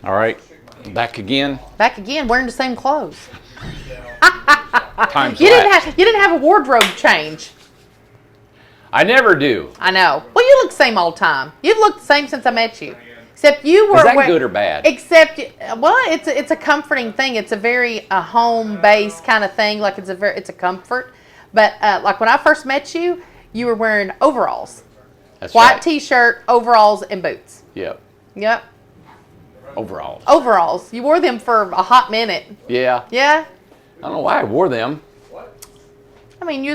All right, back again. Back again, wearing the same clothes. Time's You lapsed. didn't have a wardrobe change. I never do. I know. Well, you look the same all the time. You've looked the same since I met you. Except you were. Is that good or bad? Except, well, it's a comforting thing. It's a very home-based kind of thing. Like it's a comfort. But like when I first met you, you were wearing overalls, That's white right. T-shirt, overalls, and boots. Yep. Yep. Overalls. Overalls. You wore them for a hot minute. Yeah. Yeah. I don't know why I wore them. I mean,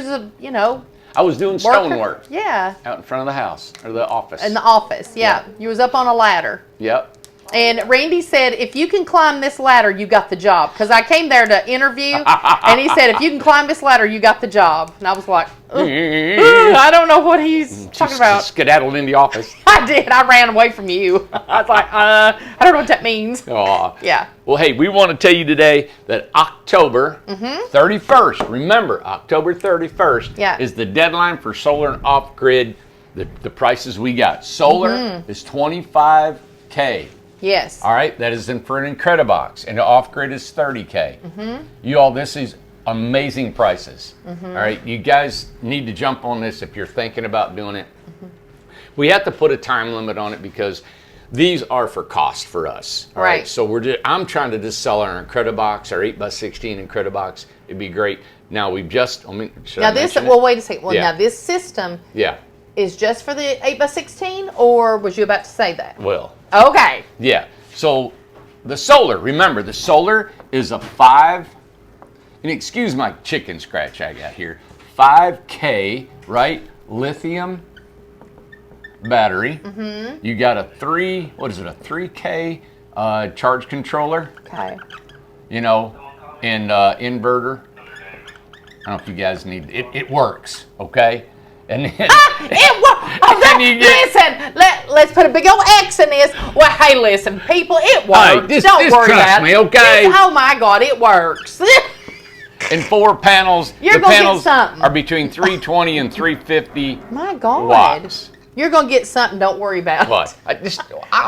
I was doing stone work Yeah. out in front of the house or the office. In the office, yeah. You was up on a ladder. Yep. And Randy said, if you can climb this ladder, you got the job. Because I came there to interview, and he said, if you can climb this ladder, you got the job. And I was like, I don't know what he's talking about. Skedaddled in the office. I did. I ran away from you. I was like, I don't know what that means. Aw. Yeah. Well, hey, we want to tell you today that October 31st, remember, October 31st is the deadline for solar and off-grid, the prices we got. Solar is $25K. Yes. All right, that is for an Incredibox, and the off-grid is $30K. You all, this is amazing prices. All right, you guys need to jump on this if you're thinking about doing it. We have to put a time limit on it because these are for cost for us. All right. So I'm trying to just sell our Incredibox, our 8x16 Incredibox. It'd be great. Now we've just. Wait a second. Well, now this system. Is just for the 8x16, or was you about to say that? Well. Okay. Yeah. So the solar. Remember, the solar is a 5. And excuse my chicken scratch I got here. 5K, right? Lithium battery. You got a 3K charge controller. Okay. And inverter. I don't know if you guys need it. It works, okay? And then, listen, let's put a big old X in this. Well, hey, listen, people, it works. Hey, don't worry about me, it. okay? Oh my God, it works. And 4 panels. You're the gonna panels get something. are between 320 and 350 my God. watts. You're gonna get something. Don't worry about it. What? I don't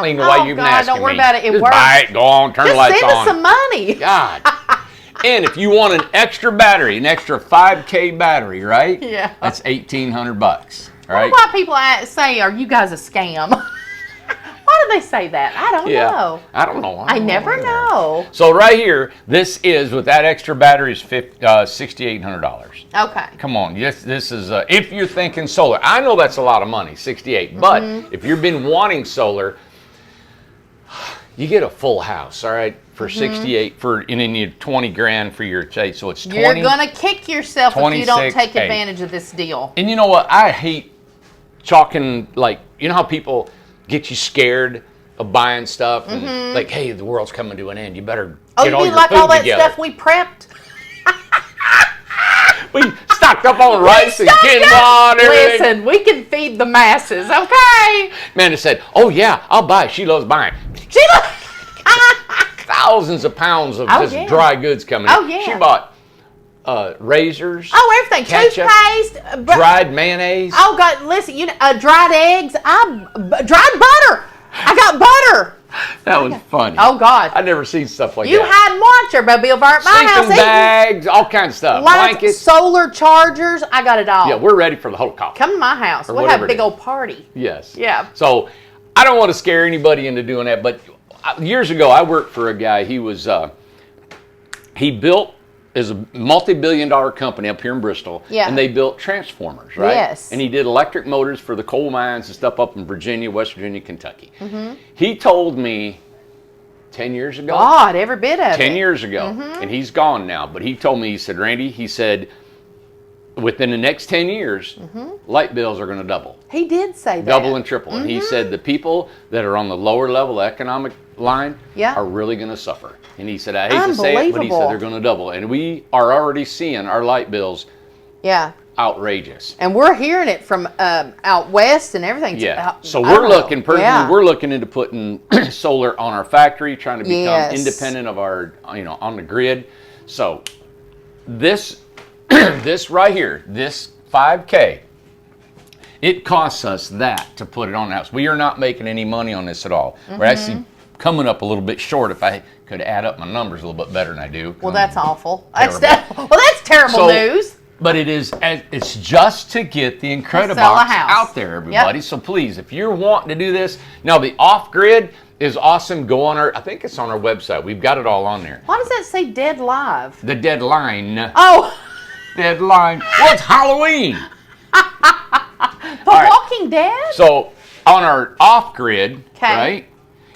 even know why you've been asking don't worry me. about it. It just works. buy it, go on, turn the lights on. Just send us some money. God. And if you want an extra battery, an extra 5K battery, right? Yeah. That's $1,800. All right. Why people say, "Are you guys a scam?" Why do they say that? I don't know. I don't know. I never know. So right here, this is with that extra battery is $6,800. Okay. Come on, this is if you're thinking solar. I know that's a lot of money, 68. But if you've been wanting solar, you get a full house, all right, for 68 and then you 20 grand for your chase. So it's 20. You're gonna kick yourself if you don't take 26, advantage of this deal. And you know what? I hate chalking, like, you know how people get you scared of buying stuff and like, hey, the world's coming to an end. You better get all your like food all that together. stuff we prepped? We stocked up on rice and quinoa and everything. Listen, we can feed the masses, okay? Amanda said, oh yeah, I'll buy. She loves buying. Thousands of pounds of just dry goods coming in. Oh, yeah. She bought razors. Oh, everything. Ketchup, toothpaste. dried mayonnaise. Oh, God, listen, dried eggs. Dried butter. I got butter. That was funny. Oh, God. I've never seen stuff like You that. hide and watch her, but Bill Bart at my house. Sleeping bags, all kinds of stuff. Blankets. Solar chargers. I got it all. Yeah, we're ready for the Holocaust. Come to my house. Or We'll have a whatever big it is. old party. Yes. Yeah. So I don't want to scare anybody into doing that, but years ago I worked for a guy. He built is a multi-billion-dollar company up here in Bristol, and they built transformers, right? Yes. And he did electric motors for the coal mines and stuff up in Virginia, West Virginia, Kentucky. He told me 10 years ago. God, every bit of it. 10 years ago, and he's gone now, but he told me, he said, Randy, he said, within the next 10 years, light bills are going to double. He did say that. Double and triple. And he said the people that are on the lower level economic line are really going to suffer. And he said, I hate to say it, but he said they're going to double. And we are already seeing our light bills outrageous. And we're hearing it from out west and everything. Yeah. So we're looking, personally, we're looking into putting solar on our factory, trying to become independent of our, on the grid. So this this right here, this 5K, it costs us that to put it on the house. We are not making any money on this at all. We're actually coming up a little bit short. If I could add up my numbers a little bit better than I do. Well, that's awful. That's terrible. well, that's terrible news. But it's just to get the Incredibox sell a house. out there, everybody. Yep. So please, if you're wanting to do this, now the off-grid is awesome. Go on I think it's on our website. We've got it all on there. Why does that say dead live? The deadline. Oh. Deadline. Well, it's Halloween. The Walking Dead? So on our off-grid, Okay. right,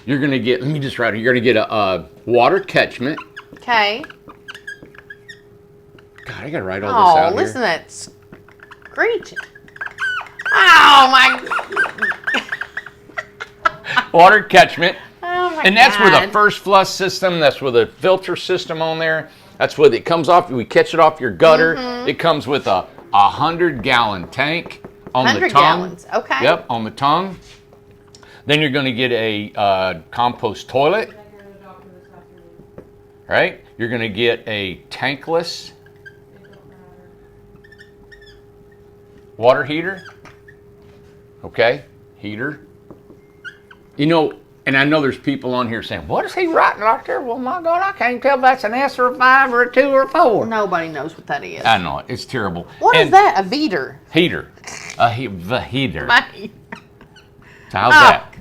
you're going to get, let me just write it, you're going to get a water catchment. Okay. God, I got to write all this out Oh, listen here. to that screeching. Oh, my. Water catchment. Oh, my And that's with a God. first flush system. That's with a filter system on there. That's with it comes off. We catch it off your gutter. Mm-hmm. It comes with a 100-gallon tank on the 100 tongue. gallons. Okay. Yep, on the tongue. Then you're going to get a compost toilet. Right? You're going to get a tankless water heater. Okay, heater. You know, and I know there's people on here saying, what is he writing out there? Well, my God, I can't tell if that's an S or a 5 or a 2 or a 4. Nobody knows what that is. I know it. It's terrible. What is And that? A Veeder? Heater. The heater. My- So how's that?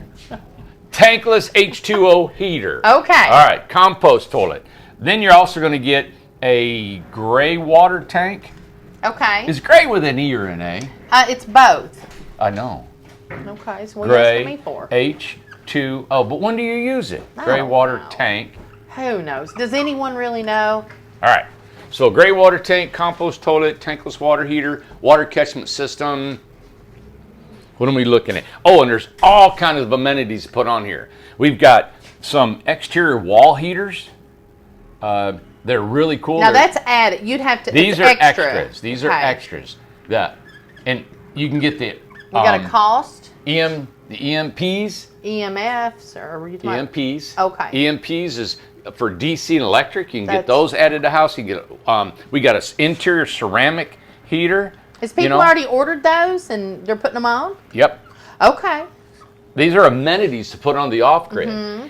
Tankless H2O heater. Okay. All right, compost toilet. Then you're also going to get a gray water tank. Okay. Is gray with an E or an A? It's both. I know. Okay, so what are you asking me Gray for? H2O. But when do you use it? I Gray don't water know. tank. Who knows? Does anyone really know? All right. So gray water tank, compost toilet, tankless water heater, water catchment system. What are we looking at? Oh, and there's all kinds of amenities put on here. We've got some exterior wall heaters. They're really cool. Now that's added. You'd have to. These it's are extra. extras. These are Okay. extras. And you can get the We got a cost. the EMPs. EMFs or were you talking about- EMPs. Okay. EMPs is for DC and electric. You can get That's- those added to the house. You get. We got an interior ceramic heater. Has people already ordered those and they're putting them on? Yep. Okay. These are amenities to put on the off-grid. Mm-hmm.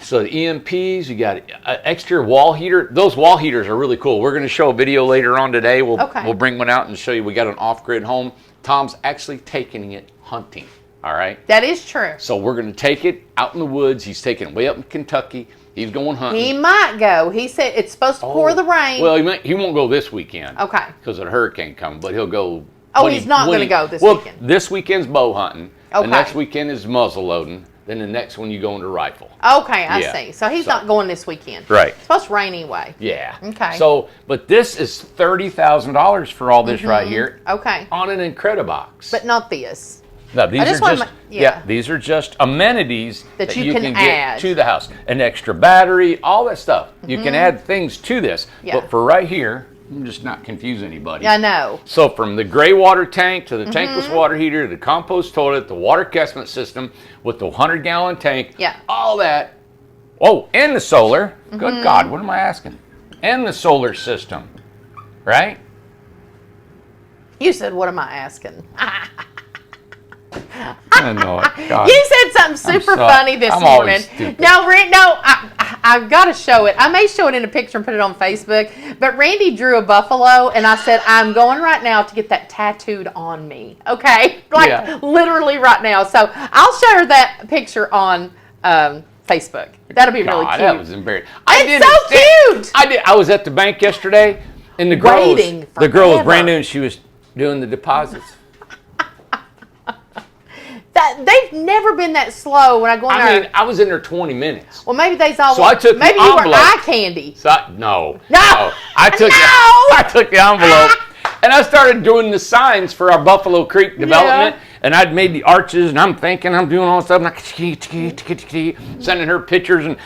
So the EMPs, you got an exterior wall heater. Those wall heaters are really cool. We're going to show a video later on today. We'll bring one out and show you. We got an off-grid home. Tom's actually taking it hunting. All right. That is true. So we're going to take it out in the woods. He's taking it way up in Kentucky. He's going hunting. He might go. He said it's supposed to pour the rain. Well, he won't go this weekend. Okay. Because of the hurricane coming, but he'll go. Oh, he's not going to go this weekend. This weekend's bow hunting. Okay. The next weekend is muzzle loading. Then the next one you go into rifle. Okay, I Yeah. see. So he's not going this weekend. Right. It's supposed to rain anyway. Yeah. Okay. So, but this is $30,000 for all this right here Okay. on an Incredibox. But not this. No, these just are wanna just ma- yeah. these are just amenities That you can get add. to the house. An extra battery, all that stuff. You can add things to this. Yeah. But for right here, I'm just not confuse anybody. I know. So from the gray water tank to the tankless water heater, the compost toilet, the water catchment system with the 100-gallon tank, Yeah. all that. Oh, and the solar. Good God, what am I asking? And the solar system, right? You said, what am I asking? I know it. God. You said something super so- funny this I'm morning. always stupid. No, I've got to show it. I may show it in a picture and put it on Facebook. But Randy drew a buffalo, and I said, I'm going right now to get that tattooed on me. Okay? Like, Yeah. literally right now. So I'll share that picture on Facebook. That'll be really God, cute. that was embarrassing. It's so cute! I did. I was at the bank yesterday, and the girl Waiting the girl was forever. brand new, and she was doing the deposits. They've never been that slow when I go in I there. mean, I was in there 20 minutes. Well, maybe they's all. So I took the maybe you were envelope. eye candy. So no. No. I took No. I took the envelope and I started doing the signs for our Buffalo Creek development. And I'd made the arches, and I'm thinking I'm doing all this stuff, and sending her pictures. And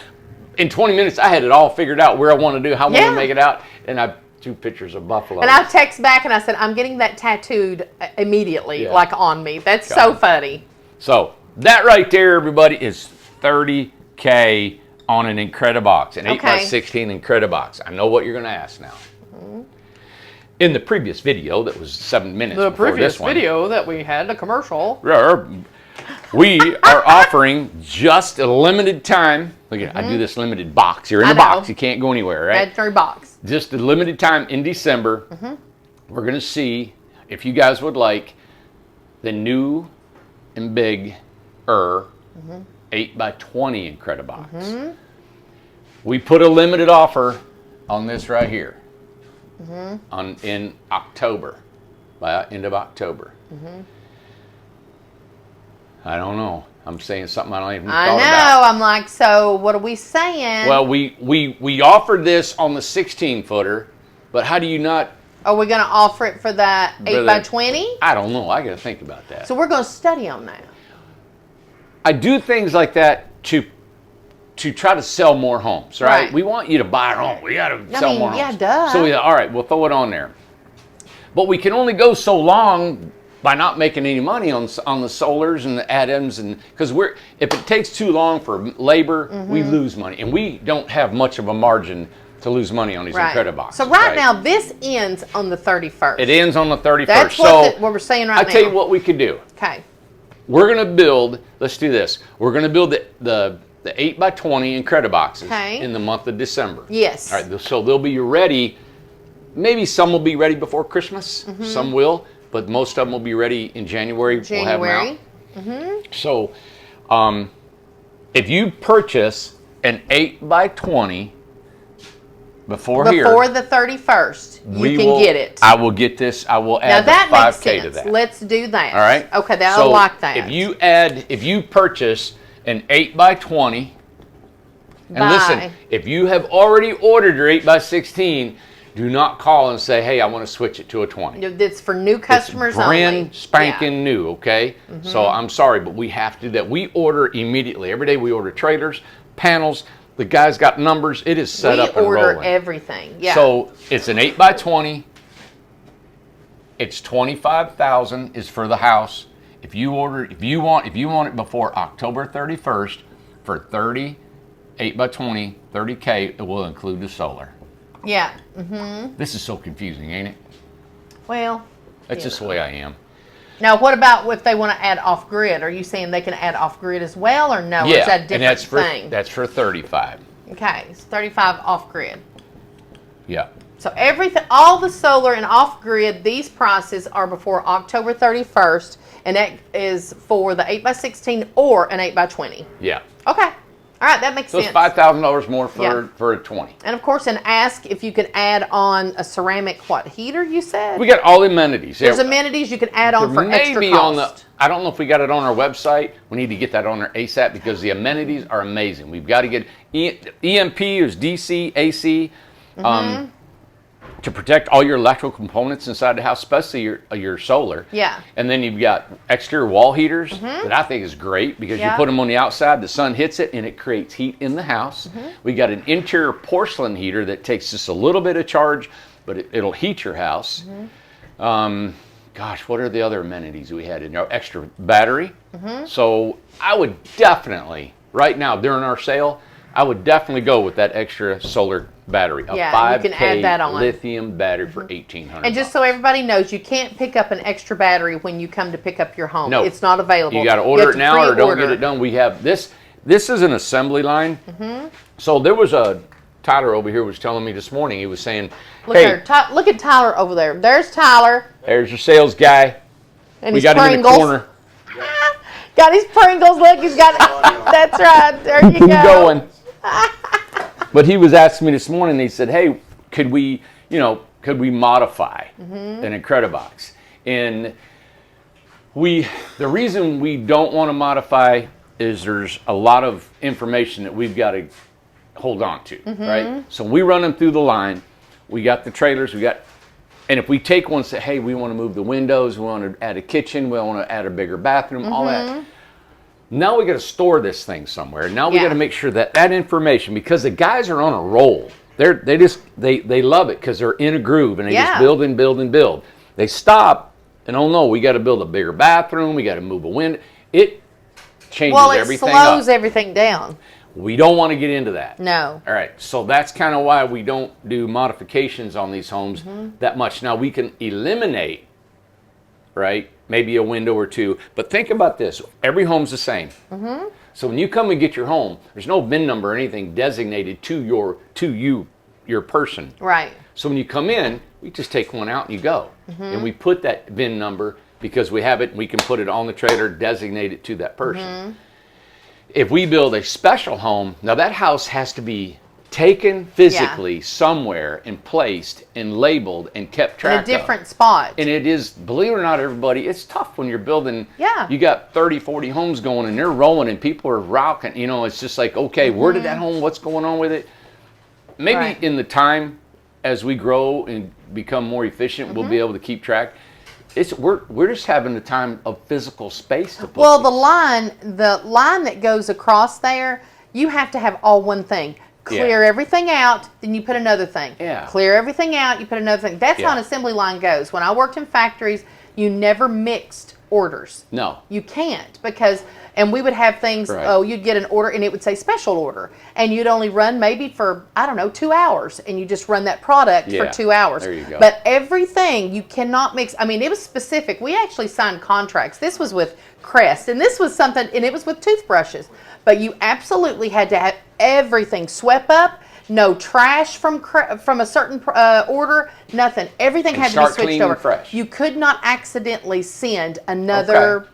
in 20 minutes, I had it all figured out where I want to do, how I want Yeah. to make it out. And I two pictures of buffalo. And I text back and I said, I'm getting that tattooed immediately, Yeah. like on me. That's so funny. So that right there, everybody, is $30K on an Incredibox, an 8x16 Incredibox. I know what you're going to ask now. In the previous video, that was 7 minutes before this one, video that we had, a commercial. we are offering just a limited time. Look at I do this limited box. You're in the box. You can't go anywhere, right? Imaginary box. Just a limited time in December. We're going to see if you guys would like the new and big 8x20 Incredibox. We put a limited offer on this right here in October, by end of October. I don't know. I'm saying something I don't even thought about. I know. I'm like, so what are we saying? Well, we offered this on the 16-footer, but how do you not? Are we going to offer it for that 8x20? I don't know. I got to think about that. So we're going to study on that. I do things like that to try to sell more homes, right? We want you to buy a home. We got to sell more homes. Yeah, duh. So all right, we'll throw it on there. But we can only go so long by not making any money on the solars and the add-ins, and because if it takes too long for labor, we lose money, and we don't have much of a margin to lose money on these Incrediboxes. So right now, this ends on the 31st. It ends on the 31st. That's what we're saying right now. I'll tell you what we could do. Okay. We're going to build, let's do this. We're going to build the 8x20 Incrediboxes in the month of December. Yes. All right, so they'll be ready. Maybe some will be ready before Christmas. Some will, but most of them will be ready in January. We'll have them out. So if you purchase an 8x20 before the 31st, you can get it. I will get this. I will add the 5K to that. Let's do that. All right. Okay, I like that. If you purchase an 8x20, and listen, if you have already ordered your 8x16, do not call and say, hey, I want to switch it to a 20. It's for new customers it's brand spanking new, okay? So I'm sorry, but we have to do that. We order immediately. Every day we order trailers, panels. The guy's got numbers. It is set up and rolling. We order everything. Yeah. So it's an 8x20. It's $25,000 is for the house. If you want it before October 31st for 8x20, 30K, it will include the solar. Yeah. This is so confusing, ain't it? Well, that's just the way I am. Now, what about if they want to add off-grid? Are you saying they can add off-grid as well, or no? Yeah, or is that a different thing? That's for 35. Okay, it's 35 off-grid. Yeah. So everything, all the solar and off-grid, these prices are before October 31st, and that is for the 8x16 or an 8x20. Yeah. Okay. All right, that makes sense. So it's $5,000 more for a 20. And of course, and ask if you could add on a ceramic heater. You said we got all the amenities. There's amenities you can add on for extra cost. I don't know if we got it on our website. We need to get that on there ASAP because the amenities are amazing. We've got to get EMP is DC, AC. To protect all your electrical components inside the house, especially your solar. Yeah. And then you've got exterior wall heaters that I think is great because you put them on the outside, the sun hits it, and it creates heat in the house. We got an interior porcelain heater that takes just a little bit of charge, but it'll heat your house. Gosh, what are the other amenities we had in there? Extra battery. So I would definitely, right now during our sale, I would definitely go with that extra solar battery, a 5K lithium battery for $1,800. And just so everybody knows, you can't pick up an extra battery when you come to pick up your home. No, it's not available. You got to order it now or don't get it done. We have this. This is an assembly line. So there was Tyler over here was telling me this morning. He was saying, look at Tyler over there. There's Tyler. There's your sales guy. And we got him in the corner. Got his Pringles. Look, he's got it. That's right. There you go. Keep going. But he was asking me this morning, he said, hey, could we modify an Incredibox? And the reason we don't want to modify is there's a lot of information that we've got to hold on to, right? So we run them through the line. We got the trailers, and if we take one and say, hey, we want to move the windows, we want to add a kitchen, we want to add a bigger bathroom, all that. Now we got to store this thing somewhere. Now we got to make sure that information, because the guys are on a roll. They love it because they're in a groove and they just build and build and build. They stop and oh no, we got to build a bigger bathroom. We got to move a window. It changes everything up. Well, it slows everything down. We don't want to get into that. No. All right. So that's kind of why we don't do modifications on these homes that much. Now we can eliminate right? Maybe a window or two. But think about this. Every home's the same. So when you come and get your home, there's no VIN number or anything designated to your person. Right. So when you come in, we just take one out and you go. And we put that VIN number because we have it, and we can put it on the trailer, designate it to that person. If we build a special home, now that house has to be taken physically somewhere and placed and labeled and kept track of. In a different spot. And it is, believe it or not, everybody, it's tough when you're building. Yeah. You got 30, 40 homes going and they're rolling and people are rocking. You know, it's just like, okay, where did that home, what's going on with it? Maybe in the time as we grow and become more efficient, we'll be able to keep track. We're just having the time of physical space to put Well, these. the line that goes across there, you have to have all one thing. Clear everything out, then you put another thing. Yeah. Clear everything out, you put another thing. That's how an assembly line goes. When I worked in factories, you never mixed orders. No. You can't and we would have things, you'd get an order and it would say special order. And you'd only run maybe for, 2 hours. And you just run that product for 2 hours. There you go. But everything you cannot mix. I mean, it was specific. We actually signed contracts. This was with Crest. And this was something, and it was with toothbrushes. But you absolutely had to have everything swept up. No trash from a certain order. Nothing. Everything had to be switched over. Fresh. You could not accidentally send another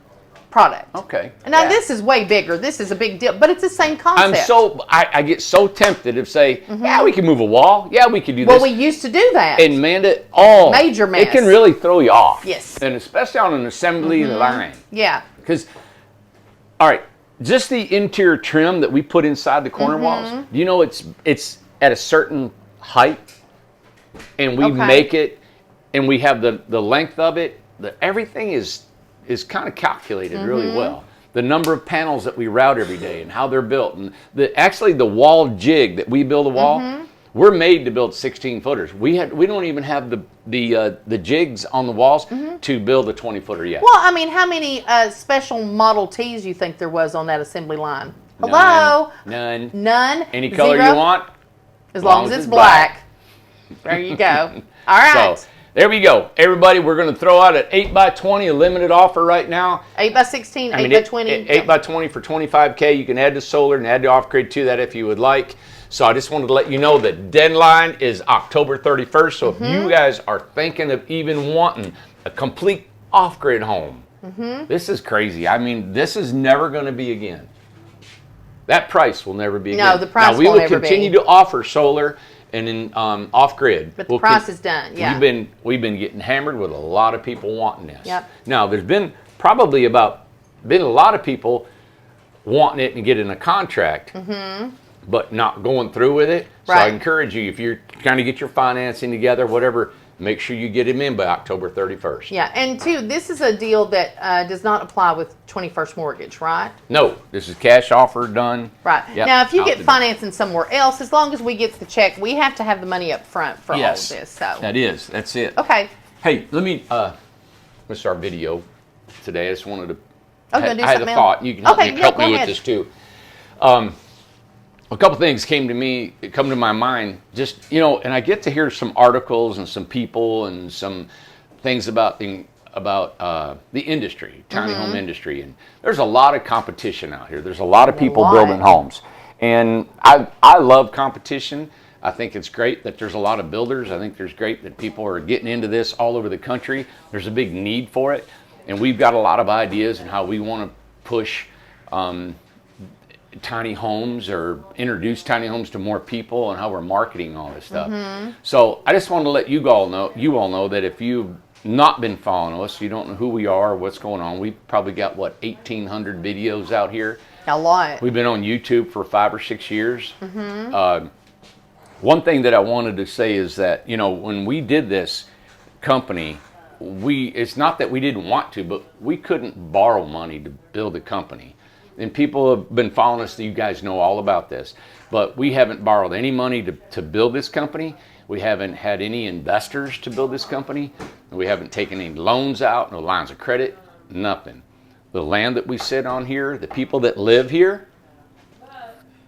product. Okay. Now this is way bigger. This is a big deal, but it's the same concept. I get so tempted to say, yeah, we can move a wall. Yeah, we can do this. Well, we used to do that. And major mess. It can really throw you off. Yes. And especially on an assembly line. Yeah. Because, all right, just the interior trim that we put inside the corner walls, you know it's at a certain height, and we make it, and we have the length of it. Everything is kind of calculated really well. The number of panels that we route every day and how they're built, and actually the wall jig that we build a wall, we're made to build 16 footers. We don't even have the jigs on the walls to build a 20 footer yet. Well, I mean, how many special Model Ts you think there was on that assembly line? Hello? None. Any 0. color you want, as long as it's black. There you go. All right. So, there we go. Everybody, we're going to throw out an 8x20, a limited offer right now. 8x16, 8x20. 8x20 for $25K. You can add the solar and add the off-grid to that if you would like. So I just wanted to let you know that deadline is October 31st. So if you guys are thinking of even wanting a complete off-grid home, this is crazy. I mean, this is never going to be again. That price will never be again. No, the price will never be. Now, we will continue to offer solar and then off-grid. But the price is done, yeah. We've been getting hammered with a lot of people wanting this. Yep. Now, there's been a lot of people wanting it and getting a contract, but not going through with it. So I encourage you, if you're trying to get your financing together, whatever, make sure you get them in by October 31st. Yeah, and two, this is a deal that does not apply with 21st Mortgage, right? No, this is cash offer done. Right. Yep, now, if you get financing somewhere else, as long as we get the check, we have to have the money up front for all of this. So that's it. Okay. Hey, let's start video today. I just wanted to. I had a thought. You can help me with this too. A couple things come to my mind, just, and I get to hear some articles and some people and some things about the industry, tiny home industry, and there's a lot of competition out here. There's a lot of people building homes, and I love competition. I think it's great that there's a lot of builders. I think there's great that people are getting into this all over the country. There's a big need for it, and we've got a lot of ideas on how we want to push tiny homes or introduce tiny homes to more people and how we're marketing all this stuff. So I just wanted to let you all know that if you've not been following us, you don't know who we are or what's going on. We've probably got 1,800 videos out here. A lot. We've been on YouTube for 5 or 6 years. One thing that I wanted to say is that, when we did this company, it's not that we didn't want to, but we couldn't borrow money to build a company. And people have been following us, you guys know all about this. But we haven't borrowed any money to build this company. We haven't had any investors to build this company. We haven't taken any loans out, no lines of credit, nothing. The land that we sit on here, the people that live here,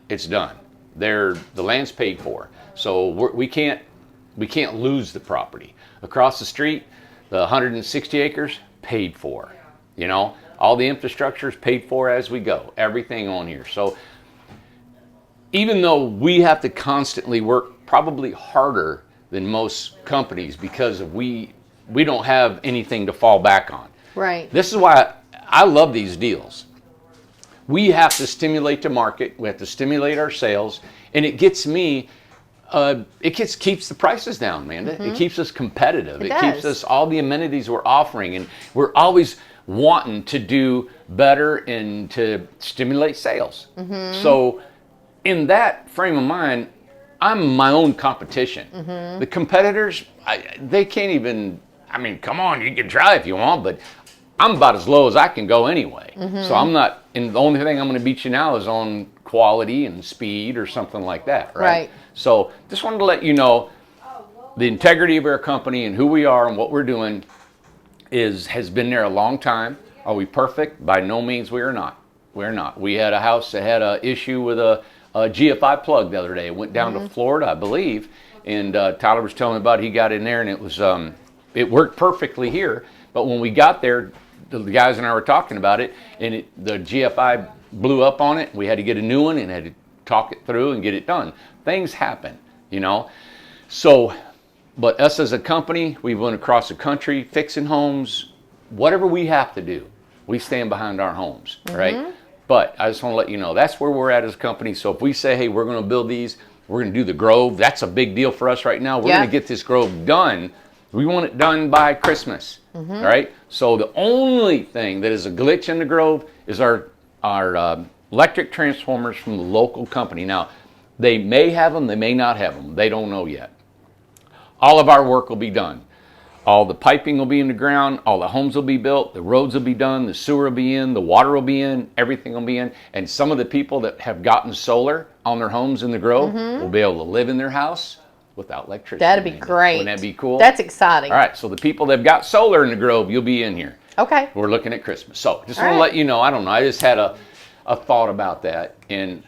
it's done. The land's paid for. So we can't lose the property. Across the street, the 160 acres, paid for. You know, all the infrastructure is paid for as we go. Everything on here. So even though we have to constantly work probably harder than most companies because we don't have anything to fall back on. Right. This is why I love these deals. We have to stimulate the market. We have to stimulate our sales, and it gets me. Keeps the prices down, Amanda. It keeps us competitive. It keeps us all the amenities we're offering, and we're always wanting to do better and to stimulate sales. So, in that frame of mind, I'm my own competition. The competitors, they can't even. I mean, come on, you can try if you want, but I'm about as low as I can go anyway. So I'm not, and the only thing I'm going to beat you now is on quality and speed or something like that, right? So just wanted to let you know the integrity of our company and who we are and what we're doing has been there a long time. Are we perfect? By no means we are not. We're not. We had a house that had an issue with a GFI plug the other day. It went down to Florida, I believe, and Tyler was telling me about it. He got in there and it was it worked perfectly here, but when we got there, the guys and I were talking about it, and the GFI blew up on it. We had to get a new one and had to talk it through and get it done. Things happen, you know. So, but us as a company, we went across the country fixing homes, whatever we have to do, we stand behind our homes, right? But I just want to let you know, that's where we're at as a company. So if we say, hey, we're going to build these, we're going to do the Grove, that's a big deal for us right now. We're going to get this Grove done. We want it done by Christmas, all right? So the only thing that is a glitch in the Grove is our electric transformers from the local company. Now, they may have them, they may not have them. They don't know yet. All of our work will be done. All the piping will be in the ground, all the homes will be built, the roads will be done, the sewer will be in, the water will be in, everything will be in. And some of the people that have gotten solar on their homes in the Grove will be able to live in their house without electricity. That'd be great. Wouldn't that be cool? That's exciting. All right, so the people that have got solar in the Grove, you'll be in here. Okay. We're looking at Christmas. So just want to let you know, I don't know, I just had a thought about that. And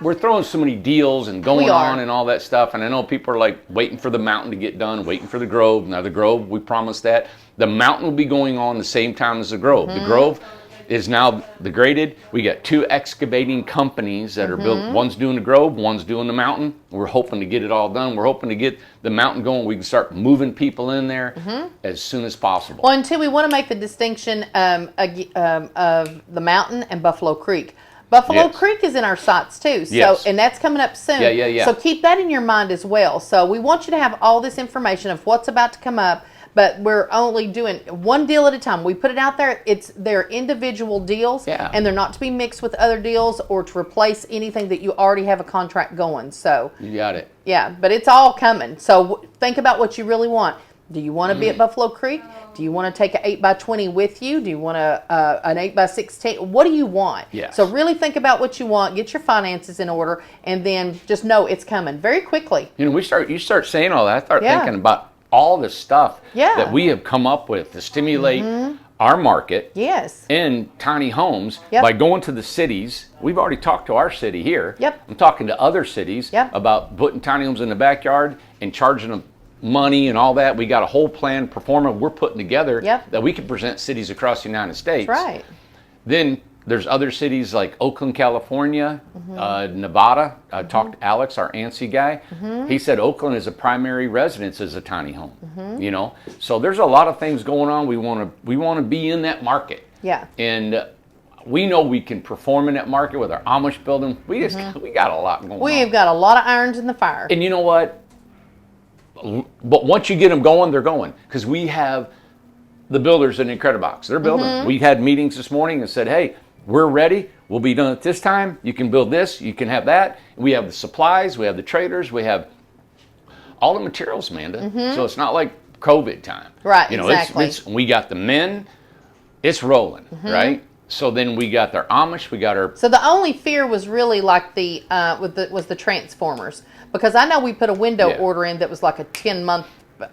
we're throwing so many deals and going on and all that stuff. And I know people are like waiting for the mountain to get done, waiting for the Grove. Now the Grove, we promised that. The mountain will be going on the same time as the Grove. The Grove is now degraded. We got 2 excavating companies that are built. One's doing the Grove, one's doing the mountain. We're hoping to get it all done. We're hoping to get the mountain going. We can start moving people in there as soon as possible. Well, until we want to make the distinction of the mountain and Buffalo Creek. Buffalo Creek is in our sights too, so and that's coming up soon. So keep that in your mind as well. So we want you to have all this information of what's about to come up. But we're only doing one deal at a time. We put it out there. They're individual deals, and they're not to be mixed with other deals or to replace anything that you already have a contract going. So you got it. Yeah, but it's all coming. So think about what you really want. Do you want to be at Buffalo Creek? Do you want to take an 8x20 with you? Do you want an 8x16? What do you want? So really think about what you want. Get your finances in order, and then just know it's coming very quickly. You know, you start saying all that. I start thinking about all the stuff that we have come up with to stimulate our market in tiny homes by going to the cities. We've already talked to our city here. I'm talking to other cities about putting tiny homes in the backyard and charging them money and all that. We got a whole plan, performer we're putting together that we can present cities across the United States. That's right. Then there's other cities like Oakland, California, Nevada. I talked to Alex, our ANSI guy. He said Oakland is a primary residence as a tiny home. You know, so there's a lot of things going on. We want to be in that market. And we know we can perform in that market with our Amish building. We got a lot going on. We've got a lot of irons in the fire. And you know what? But once you get them going, they're going, because we have the builders in Incredibox. They're building. We had meetings this morning and said, hey, we're ready. We'll be done at this time. You can build this. You can have that. We have the supplies. We have the traders. We have all the materials, Amanda. So it's not like COVID time. Right, you know, exactly. We got the men. It's rolling, right? So then we got our Amish. We got our. So the only fear was really like was the transformers, because I know we put a window order in that was like a 10-month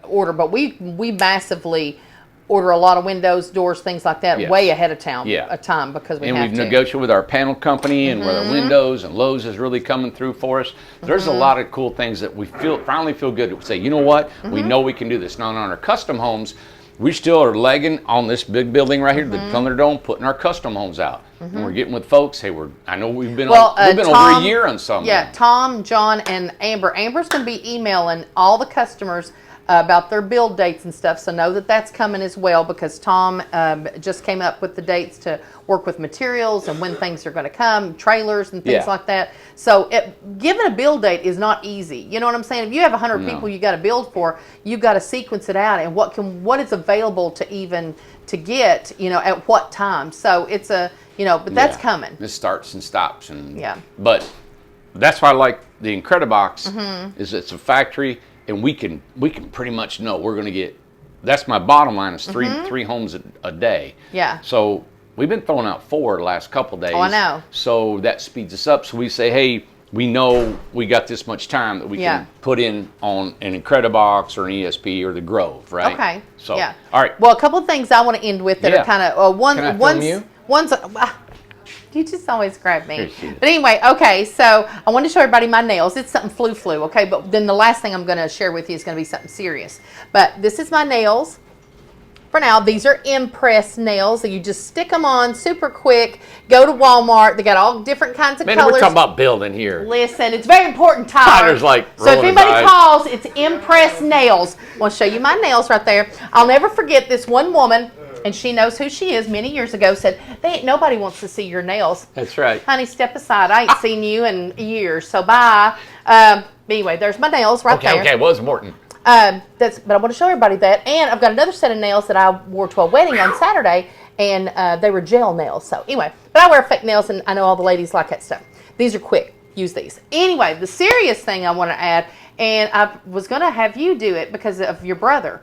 order, but we massively order a lot of windows, doors, things like that way ahead of time. Because we have to. And we've negotiated with our panel company and with our windows, and Lowe's is really coming through for us. There's a lot of cool things that we finally feel good to say, you know what, we know we can do this. Now on our custom homes, we still are legging on this big building right here, the Mm-hmm. Thunderdome, putting our custom homes out. And we're getting with folks. Hey, I know we've been Well, over Tom- a year on some. Yeah, Tom, John, and Amber. Amber's going to be emailing all the customers about their build dates and stuff. So know that that's coming as well, because Tom just came up with the dates to work with materials and when things are going to come, trailers and things Yeah. like that. So giving a build date is not easy. You know what I'm saying? If you have 100 people you got to build for, you've got to sequence it out and what is available to get, you know, at what time. So it's but that's coming. This starts and stops, and Yeah. But that's why I like the Incredibox Mm-hmm. is it's a factory, and we can pretty much know we're going to get. That's my bottom line is three homes a day. Yeah. So we've been throwing out 4 the last couple days. Oh, I know. So that speeds us up. So we say, hey, we know we got this much time that we can put in on an Incredibox or an ESP or the Grove, right? Okay. So yeah. all right. Well, a couple of things I want to end with that Yeah. are kind of Can I film you? one's. You just always grab me. Here she is. But anyway, okay, so I want to show everybody my nails. It's something flu, okay? But then the last thing I'm going to share with you is going to be something serious. But this is my nails. For now, these are Impress nails. You just stick them on super quick. Go to Walmart. They got all different kinds of Man, colors. we're talking about building here. Listen, it's very important, Tyler. Tyler's like So if rolling his anybody eyes. calls, it's Impress Nails. I want to show you my nails right there. I'll never forget this one woman, and she knows who she is, many years ago, said, nobody wants to see your nails. That's right. Honey, step aside. I ain't seen you in years, so bye. Anyway, there's my nails right there. Okay, what's important? But I want to show everybody that. And I've got another set of nails that I wore to a wedding on Saturday, and they were gel nails. So anyway, but I wear fake nails, and I know all the ladies like that stuff. These are quick. Use these. Anyway, the serious thing I want to add, and I was going to have you do it because of your brother,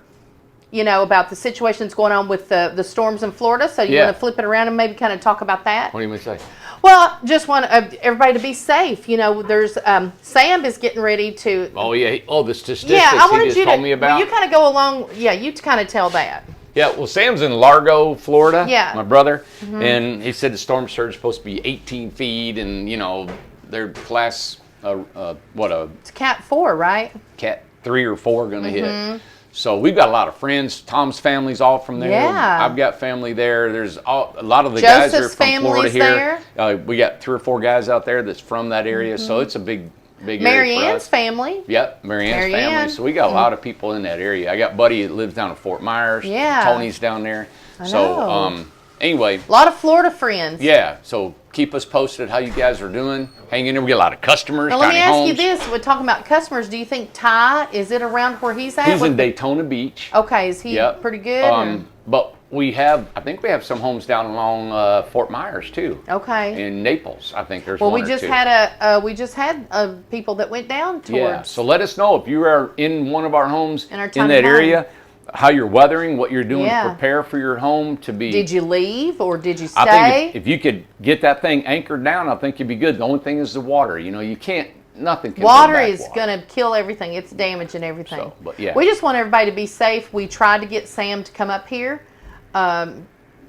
you know, about the situation that's going on with the storms in Florida. So you want to flip it around and maybe kind of talk about that? What do you want to say? Well, just want everybody to be safe. You know, there's Sam is getting ready to. Oh yeah. Oh, the statistics I wanted he just you told to. me about. Well, you kind of go along. Yeah, you kind of tell that. Yeah. Well, Sam's in Largo, Florida. Yeah. My brother, and he said the storm surge is supposed to be 18 feet, and you know they're class It's Cat 4, right? Cat 3 or 4 going to hit. So we've got a lot of friends. Tom's family's all from there. Yeah. I've got family there. There's a lot of the guys are Joseph's from Florida family's here. We got 3 or 4 guys out there that's from that area. So it's a big area Mary for Ann's us. family. Yep, Mary Ann's family. So we got a lot of people in that area. I got a buddy that lives down in Fort Myers. Yeah. Tony's down there. I So know. anyway, A lot of Florida friends. yeah. So keep us posted how you guys are doing. Hang in there. We get a lot of customers. Now let me tiny ask you homes. this: we're talking about customers. Do you think Ty is it around where he's at? He's in Daytona Beach. Okay, is he Yep. pretty good? or- But I think we have some homes down along Fort Myers too. Okay. In Naples, I think there's Well, one we or just two. had people that went down towards. Yeah, so let us know if you are in one of our homes In our in tiny that home. area, how you're weathering, what you're doing Yeah. to prepare for your home to be. Did you leave or did you stay? I think if you could get that thing anchored down, I think you'd be good. The only thing is the water. You know, you can't. Nothing can. hold Water back is water. going to kill everything. It's damaging everything. So, but yeah. We just want everybody to be safe. We tried to get Sam to come up here.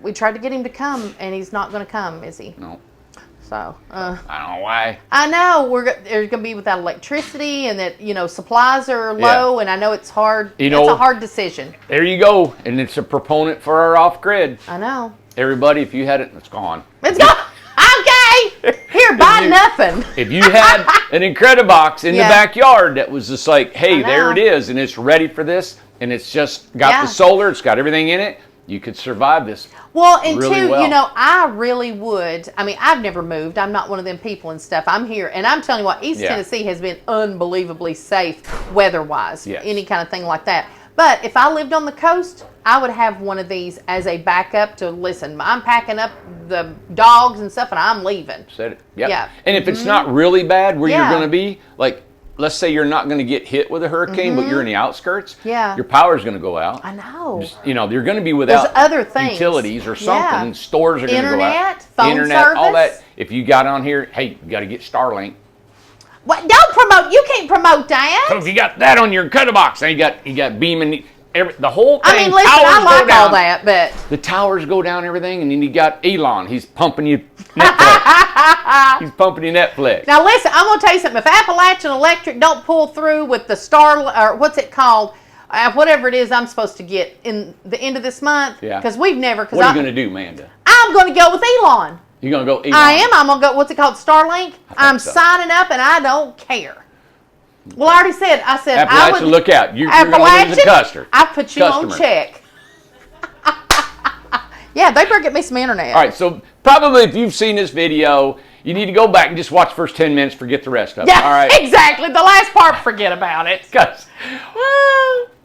We tried to get him to come, and he's not going to come, is he? No, So, I don't know why. I know there's going to be without electricity, and that supplies are low, and I know it's hard. It's a hard decision. There you go, and it's a proponent for our off grid. I know. Everybody, if you had it, it's gone. It's gone. Okay. Here, buy nothing. If you had an Incredibox in the backyard that was just like, hey, there it is, and it's ready for this, and it's just got the solar, it's got everything in it, you could survive this. Well, and really two, well. I really would. I mean, I've never moved. I'm not one of them people and stuff. I'm here, and I'm telling you what, East Tennessee has been unbelievably safe weather-wise, any kind of thing like that. But if I lived on the coast, I would have one of these as a backup to listen. I'm packing up the dogs and stuff, and I'm leaving. Said it. Yep. Yeah. And if it's not really bad where you're going to be, like, let's say you're not going to get hit with a hurricane, but you're in the outskirts. Yeah. Your power's going to go out. I know. You're going to be without There's other things. utilities or something. Yeah. Stores are going to go out. Internet, phone Internet, all service. that. If you got on here, hey, you got to get Starlink. What? Don't promote. You can't promote that. So if you got that on your Incredibox, now you got beaming the whole thing. I mean, listen, towers I go like down. all that, but The towers go down, everything, and then you got Elon. He's pumping you Netflix. He's pumping you Netflix. now listen, I'm gonna tell you something. If Appalachian Electric don't pull through with the or what's it called, whatever it is I'm supposed to get in the end of this month. Yeah. Because we've never. What are you going to do, Amanda? I'm going to go with Elon. You're going to go Elon? I am. I'm going to go, what's it called, Starlink? I'm so. signing up and I don't care. Well, I already said, Appalachian, look out. You're going to lose a customer. I put you on check. Yeah, they better get me some internet. All right, so probably if you've seen this video, you need to go back and just watch the first 10 minutes, forget the rest of it. Yeah, all right? Exactly. The last part, forget about it.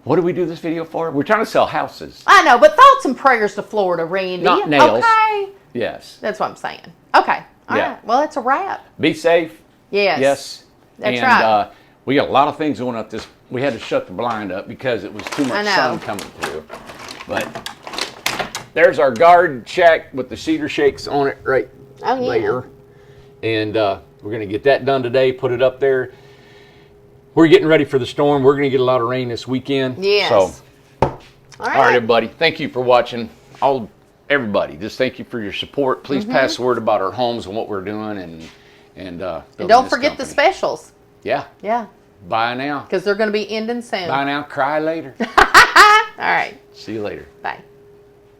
What do we do this video for? We're trying to sell houses. I know, but thoughts and prayers to Florida, Randy. Not nails. Okay. Yes. That's what I'm saying. Okay. All right. Well, it's a wrap. Be safe. Yes. Yes. That's right. We got a lot of things going up this. We had to shut the blind up because it was too much sun coming through. But there's our garden shack with the cedar shakes on it right there. And we're going to get that done today, put it up there. We're getting ready for the storm. We're going to get a lot of rain this weekend. Yes. So, all right, everybody. Thank you for watching. Everybody, just thank you for your support. Please pass the word about our homes and what we're doing. And don't forget the specials. Yeah. Yeah. Buy now. Because they're going to be ending soon. Buy now, cry later. All right. See you later. Bye.